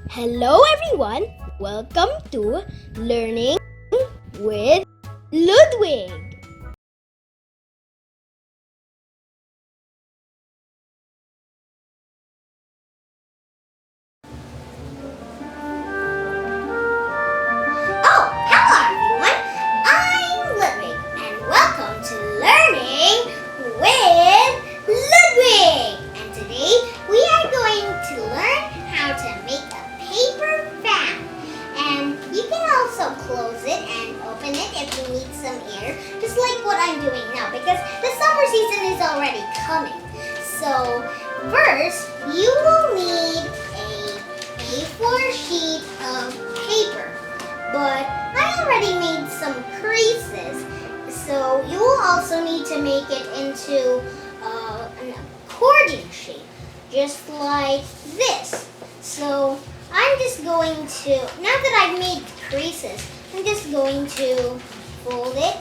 Hello everyone! Welcome to Learning with Ludwig! Oh, hello everyone! I'm Ludwig and welcome to Learning with Ludwig! And today we are going to learn how to make a paper fan. And you can also close it and open it if you need some air, just like what I'm doing now because the summer season is already coming. So first, you will need a A4 sheet of paper. But I already made some creases, so you will also need to make it into an accordion shape, just like this. So I'm just going to, now that I've made creases, I'm just going to fold it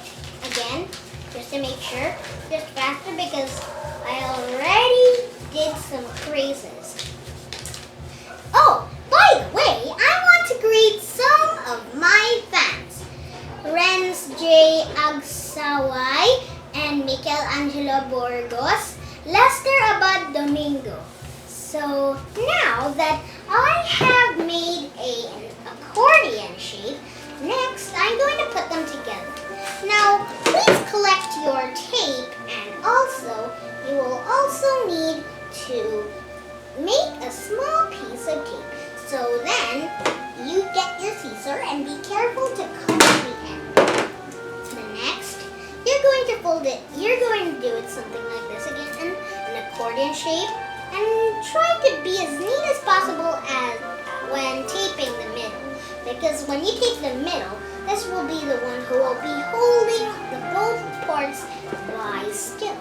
again, just to make sure, just faster because I already did some creases. Oh, by the way, I want to greet some of my fans. Renz J. Agsaway and Michelangelo Burgos, Lester Abad Domingo. So now that I have made an accordion shape, next I'm going to put them together. Now, please collect your tape and also you will also need to make a small piece of tape. So then you get your scissor and be careful to cut the end. So next, you're going to fold it. You're going to do it something like this again, an accordion shape, and try to be as neat as possible as when taping the middle. Because when you tape the middle, this will be the one who will be holding the both parts while skilling.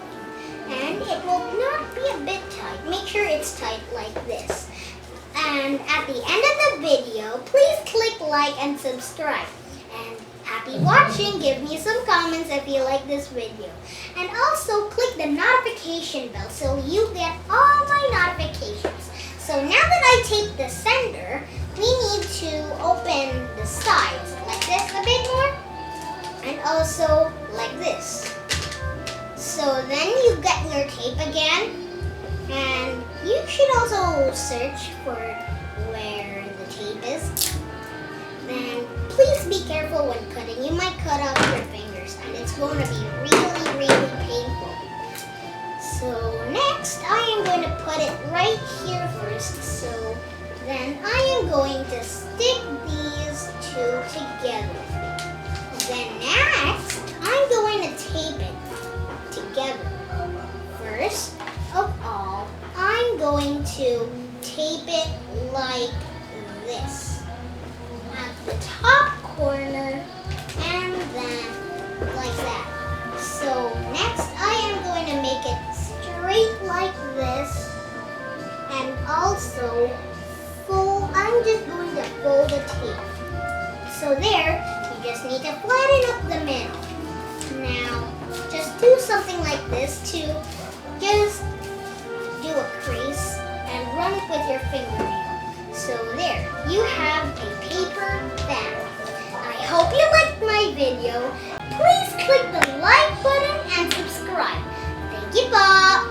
And it will not be a bit tight. Make sure it's tight like this. And at the end of the video, please click like and subscribe. And happy watching. Give me some comments if you like this video. And also click the notification bell so you get all my notifications. So now that I tape the center, we need to open the sides like this a bit more. And also like this. So then you get your tape again, and you should also search for where the tape is. Then please be careful when cutting. You might cut off your fingers and it's going to be really painful. So next I am going to put it right here first. So then I am going to stick these two together. Then next I'm going to tape it together. First of all, I'm going to tape it like this at the top corner and then like that. So next I am going to make it straight like this and also I'm just going to fold the tape. So there, you just need to flatten up the middle. Now, just do something like this to just do a crease and run it with your fingernail. So there, you have a paper fan. I hope you liked my video. Please click the like button and subscribe. Thank you, Bob.